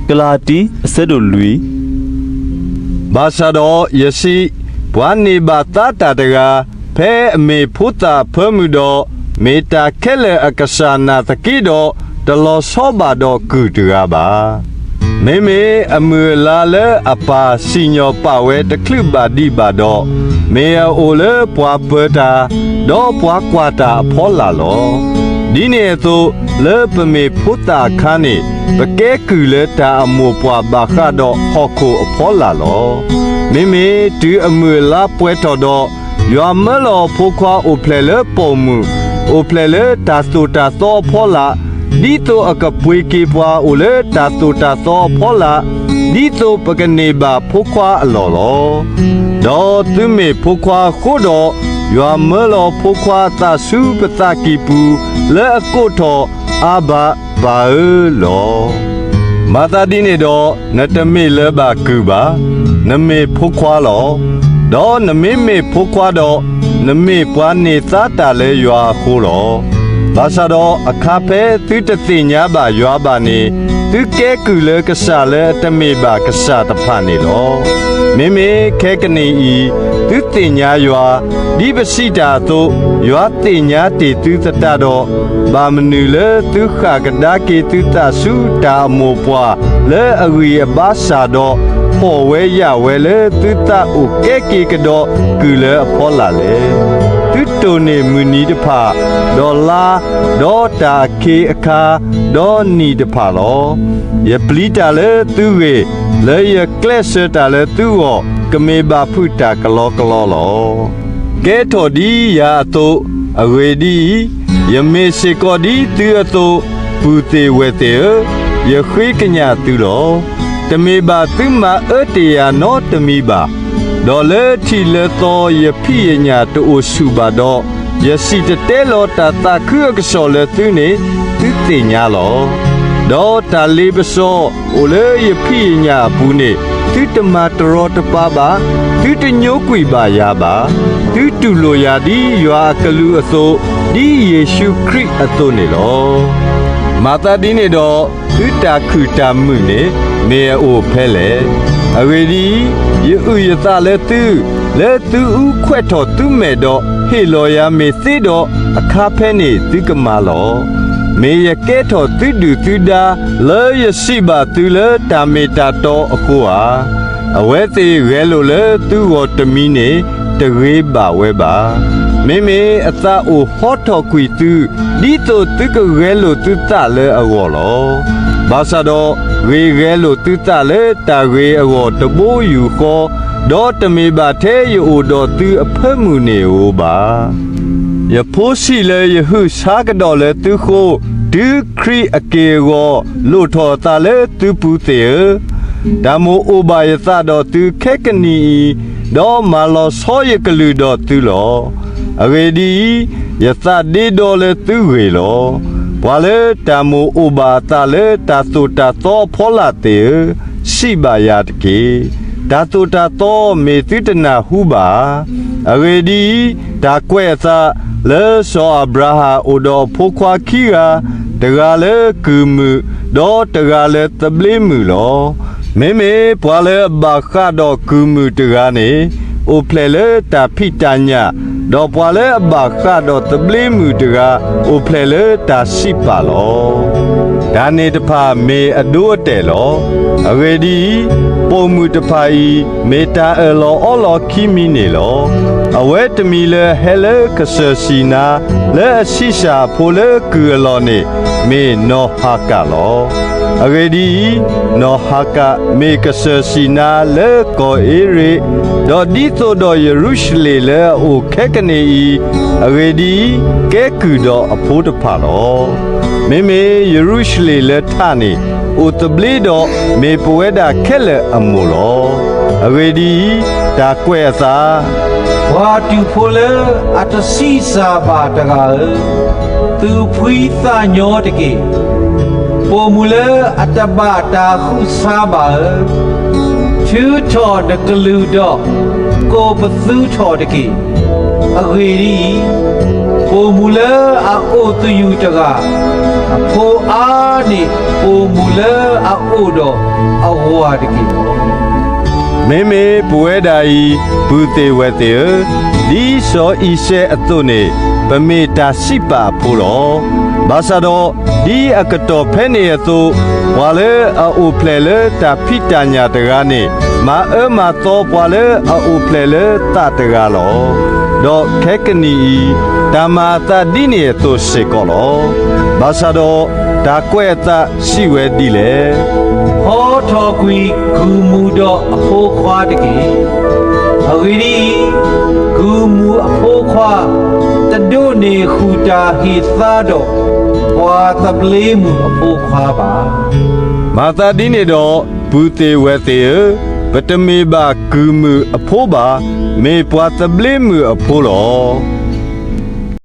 กลาตีเสดุลุยบาชาดอยสิปวานิบาตาตาตะกาเพเมพุตตาเพิ่มดอเมตาเคเลอกษานาตะกิดอตลอซอบาดอกุตกาบาเมอมือลาเลอปาสิญญปาเวตะคลึบาดีบาดอเมโอเลปวาเปตาดอปวากวาตาพอลาลอဒီနေ့သို့လေပမေဖုတာခါနေပကဲကူလေတာအမောပွားဘာခါတော့ဟော့ခိုအဖောလာလောမိမိတူအမွေလာပွဲတော်တော့ရွာမလောဖိုးခွာအိုဖလေလေပုံမှုအိုဖလေလေတာစတာသောဖောလာဒီတော့အကပွေကေပွားအိုလေတာစတာသောဖောလာဒီတော့ပကနေပါဖိုးခွာအလော်လောတော့သူမေဖိုးခွာခိုးတော့ရွာမလောဖိုးခွာတာစုပတကီပူလဲအကုတ်တော်အဘဘာလောမာတာဒီနေတော့နတမေလဲပါကူပါနမေဖိုးခွာလောတော့နမေဖိုးခွာတော့နမေပွားနေသားတာလဲရွာခိုးလောဘာသာတော့အခါဖဲသူတသိညာပါရွာပါနေသူကဲကူလဲကစားလဲတမေပါကစားတဖာနေလောမေခဲကနေဤသူတင်ညာရွာဒီပစိတာတို့ရွာတင်ညာတေသူသတတော့ဘာမနူလေသူခကဒါကေသူတဆုတာမောပွားလဲအဝီအပါစာတော့ပေါ်ဝဲရဝဲလေသူတအိုကဲကေကတော့ကူလေအဖောလာလေသူတုန်နေမူနီတဖာဒေါ်လာဒေါ်တာခေအခါဒေါ်နီတဖာလောယပလီတာလေသူရေလေယကလက်စတာလေသူောကမေဘာဖုတာကလောလောကဲထော်ဒီယာတုအဝေဒီယမေစေကောဒီသူအတုဘူတေဝေတေယခွေကညာသူလောတမေဘာသူမအတေယာနောတမီဘာဒေါ်လေထီလေတောယဖိယညာတူစုဘာတော့ယစီတတဲလောတာတာခုကစောလေသူနေသူတင်ညာလောဒေါ်တာလေးပစောအိုလေယဖိယညာဘူးနေသူတမတရောတပါပါသူတညိုးကွေပါရပါသူတူလိုရာဒီရွာကလူအစိုးဒီယေရှုခရစ်အစိုးနေလောမာတာဒီနေတော့သူတာခုတာမှုနေမေအိုဖဲလေအဝေဒီယေဥယသလဲသူဥခွဲ့တော်သူမဲ့တော့ဟေလော်ယာမေသိတော့အခါဖဲနေသူကမာလောမေယကဲတော်သူဒူသူဒါလေယစီဘာသူလေတာမေတာတော်အခုဟာအဝဲသေးရဲလို့လေသူ့ော်တမီနေတရေပါဝဲပါမေအသာအိုဟော့တော်ကွီသူဒီတော့သူကရဲလို့သူတလေအဝေါ်လောဘာသာတော့ရဲလို့သူတလေတာရေအဝေါ်တဘိုးယူခေါ်ဒေါ်တမေပါသေးယူတော်သူအဖက်မှုနေဟောပါယဖိုးစီလေယဟုစားကတော့လေသူခိုဒုခရီအကေကိုလို့ထော်တာလေသူပူတဲ့ဒါမိုအိုဘာယသတော့သူခက်ကနီတော့မလောဆောရကလူတော့သူလောအဝေဒီယသဒီတော့လေသူရေလောဘာလေဒါမိုအိုဘာတာလေတာဆိုတာတော့ဖောလာတဲ့ရှိပါရတကေဒါဆိုတာတော့မေတိတနာဟုပါအဝေဒီဒါကွဲ့သာလေဆောအဗရာဟာအိုတော်ဖိုခွာခီယာတကလည်းကူမှုတော့တကလည်းတပလီမှုလောမေပွာလေဘာခါတော့ကူမှုတကနေအိုဖလေလေတာဖိတညာတော့ပွာလေဘာခါတော့တပလီမှုတကအိုဖလေလေတာရှိပါလောဒါနေတဖာမေအဒိုးတဲ့လောအဝေဒီပုံမှုတဖာဤမေတာအလောအလောခီမီနေလောအဝဲတမီလေဟဲလေကဆစီနာလေအရှိရှာဖိုလေကူလောနေမေနောဟာကလောအဂေဒီနောဟာကမေကဆစီနာလေကိုအေရီဒေါ်ဒီတိုဒေါ်ယေရုရှလေလေအိုခဲကနေဤအဂေဒီကဲကူတော့အဖိုးတဖာလောမေယေရုရှလေလေထနေအိုတဘလီတော့မေပွေးတာခဲလေအမိုလောအဂေဒီဒါကွဲ့သာဝါတူဖိုလေအတစီစာပါတကားသူဖွီးသညောတကေပိုမူလေအတဘတာခုစားပါချူထော်တကလူတော့ကိုပသူထော်တကေအဂေရီဒ โปมูเลอาโอตุยูตกาโพอานิโปมูเลอาโอดออาวาดกิโน မေမေပွေဒာဤဘူတေဝတေဒီစောဤရှေအတုနေပမေတာရှိပါဖို့လောဘာသာတော့ဒီအကတော်ဖဲနေရသူဝါလေအိုဖလေလေတာဖိတညာတကားနေမာမတော့ပွာလေအိုဖလေလေတာတကားလောတော့ခဲကနီဓမ္မာတတိနေသူစေကောလောဘာသာတော့ဒါကွဲ့တာရှိဝဲဒီလေ ဟောထောကွီဂူမူတော့အဖိုးခွာတကေအဝီဒီဂူမူအဖိုးခွာတဒုနေခူတာဟိသာတော့ဘွာတပလေးမူအဖိုးခွာပါ မာတာဒီနေတော့ဘူတေဝတေပတမေဘာကူမူအဖိုးပါမေပွားတပလေးမူအဖိုးလော